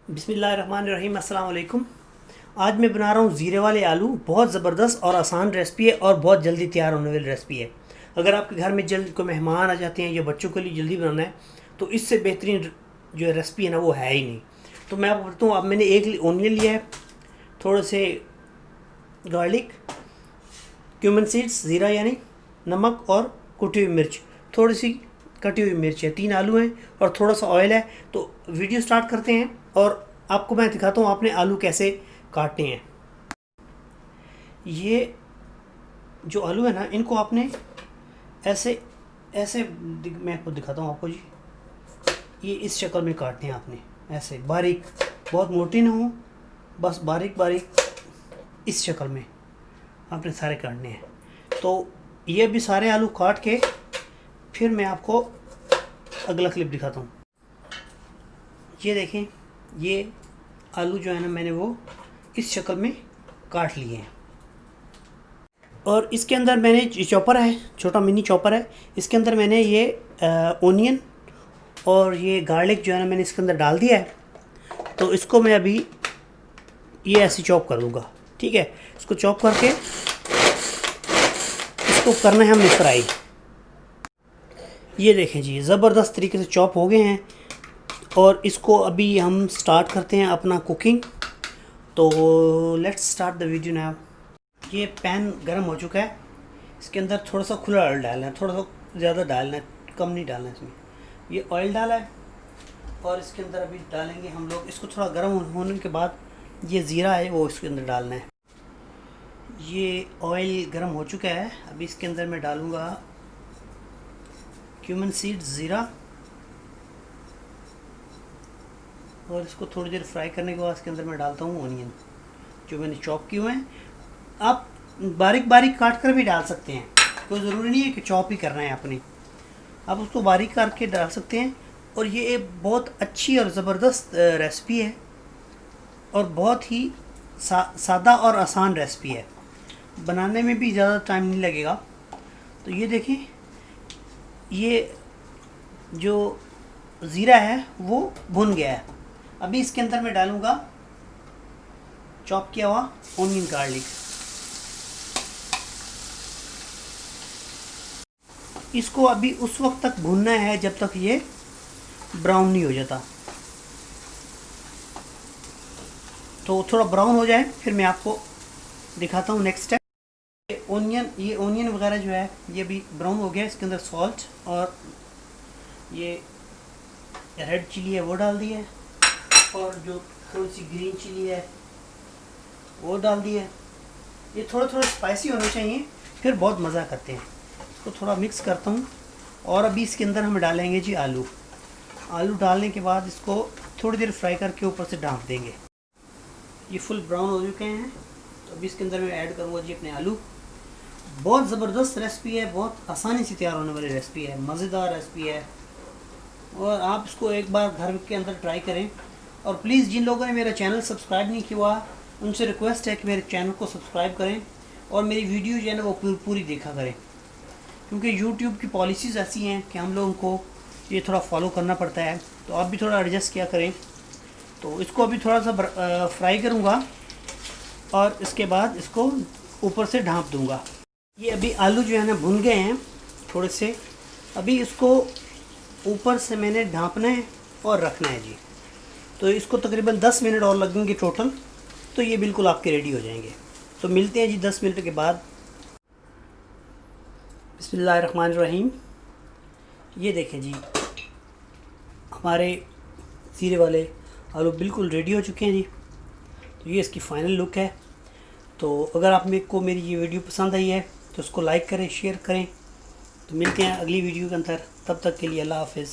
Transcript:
बिस्मिल्लाहिर्रहमानिर्रहीम, अस्सलाम वालेकुम। आज मैं बना रहा हूँ ज़ीरे वाले आलू। बहुत ज़बरदस्त और आसान रेसिपी है और बहुत जल्दी तैयार होने वाली रेसिपी है। अगर आपके घर में जल्द कोई मेहमान आ जाते हैं या बच्चों के लिए जल्दी बनाना है तो इससे बेहतरीन जो रेसिपी है ना वो है ही नहीं। तो मैं आपको बताऊँ, अब मैंने एक ओनियन लिया है, थोड़े से गार्लिक, क्यूमन सीड्स, ज़ीरा यानी नमक और कुटी हुई मिर्च, थोड़ी सी कटी हुई मिर्च है, 3 आलू हैं और थोड़ा सा ऑयल है। तो वीडियो स्टार्ट करते हैं और आपको मैं दिखाता हूँ आपने आलू कैसे काटने हैं। ये जो आलू है ना, इनको आपने ऐसे ऐसे मैं आपको दिखाता हूँ आपको जी। ये इस शक्ल में काटने हैं आपने, ऐसे बारीक, बहुत मोटी ना हो, बस बारीक बारीक इस शक्ल में आपने सारे काटने हैं। तो ये भी सारे आलू काट के फिर मैं आपको अगला क्लिप दिखाता हूँ। ये देखें, ये आलू जो है ना मैंने वो इस शक्ल में काट लिए हैं। और इसके अंदर मैंने चॉपर है, छोटा मिनी चॉपर है, इसके अंदर मैंने ये ओनियन और ये गार्लिक जो है ना मैंने इसके अंदर डाल दिया है। तो इसको मैं अभी ये ऐसे चॉप कर दूँगा, ठीक है। इसको चॉप करके इसको करना है हमने फ्राई। ये देखें जी, ज़बरदस्त तरीके से चॉप हो गए हैं और इसको अभी हम स्टार्ट करते हैं अपना कुकिंग। तो let's start the video now. ये पैन गरम हो चुका है, इसके अंदर थोड़ा सा खुला ऑयल डालना है, थोड़ा सा ज़्यादा डालना है, कम नहीं डालना है इसमें। ये ऑयल डाला है और इसके अंदर अभी डालेंगे हम लोग, इसको थोड़ा गर्म होने के बाद ये ज़ीरा है वो इसके अंदर डालना है। ये ऑयल गर्म हो चुका है, अभी इसके अंदर मैं डालूँगा क्यूमन सीड्स, ज़ीरा, और इसको थोड़ी देर फ्राई करने के बाद इसके अंदर मैं डालता हूँ ओनियन जो मैंने चॉप किए हुए हैं। आप बारीक बारीक काट कर भी डाल सकते हैं, कोई ज़रूरी नहीं है कि चॉप ही करना है आपने, आप उसको बारीक काट के डाल सकते हैं। और ये एक बहुत अच्छी और ज़बरदस्त रेसिपी है और बहुत ही सादा और आसान रेसिपी है, बनाने में भी ज़्यादा टाइम नहीं लगेगा। तो ये देखें, ये जो ज़ीरा है वो भुन गया है। अभी इसके अंदर मैं डालूँगा चॉप किया हुआ ओनियन, गार्लिक। इसको अभी उस वक्त तक भूनना है जब तक ये ब्राउन नहीं हो जाता। तो थोड़ा ब्राउन हो जाए फिर मैं आपको दिखाता हूँ नेक्स्ट स्टेप। ये ओनियन वगैरह जो है ये भी ब्राउन हो गया। इसके अंदर सॉल्ट और ये रेड चिली है वो डाल दी है, और जो थोड़ी सी ग्रीन चिली है वो डाल दी है। ये थोड़ा थोड़ा स्पाइसी होना चाहिए, फिर बहुत मज़ा करते हैं। इसको थोड़ा मिक्स करता हूँ और अभी इसके अंदर हम डालेंगे जी आलू। आलू डालने के बाद इसको थोड़ी देर फ्राई करके ऊपर से ढाँप देंगे। ये फुल ब्राउन हो चुके हैं, तो अभी इसके अंदर मैं ऐड करूँगा जी अपने आलू। बहुत ज़बरदस्त रेसिपी है, बहुत आसानी से तैयार होने वाली रेसिपी है, मज़ेदार रेसिपी है, और आप इसको एक बार घर के अंदर ट्राई करें। और प्लीज़ जिन लोगों ने मेरा चैनल सब्सक्राइब नहीं किया हुआ उनसे रिक्वेस्ट है कि मेरे चैनल को सब्सक्राइब करें और मेरी वीडियो जो है ना वो पूरी देखा करें, क्योंकि यूट्यूब की पॉलिसीज़ ऐसी हैं कि हम लोगों को ये थोड़ा फॉलो करना पड़ता है। तो आप भी थोड़ा एडजस्ट किया करें। तो इसको अभी थोड़ा सा फ्राई करूँगा और इसके बाद इसको ऊपर से ढाँप दूँगा। ये अभी आलू जो है ना भुन गए हैं थोड़े से, अभी इसको ऊपर से मैंने ढाँपना है और रखना है जी। तो इसको तकरीबन 10 मिनट और लगेंगे टोटल, तो ये बिल्कुल आपके रेडी हो जाएंगे। तो मिलते हैं जी 10 मिनट के बाद। बिस्मिल्लाहिर्रहमानिर्रहीम। ये देखें जी, हमारे ज़ीरे वाले आलू बिल्कुल रेडी हो चुके हैं जी। तो ये इसकी फ़ाइनल लुक है। तो अगर आप को मेरी ये वीडियो पसंद आई है तो उसको लाइक करें, शेयर करें। तो मिलते हैं अगली वीडियो के अंदर, तब तक के लिए अल्लाह हाफ़िज़।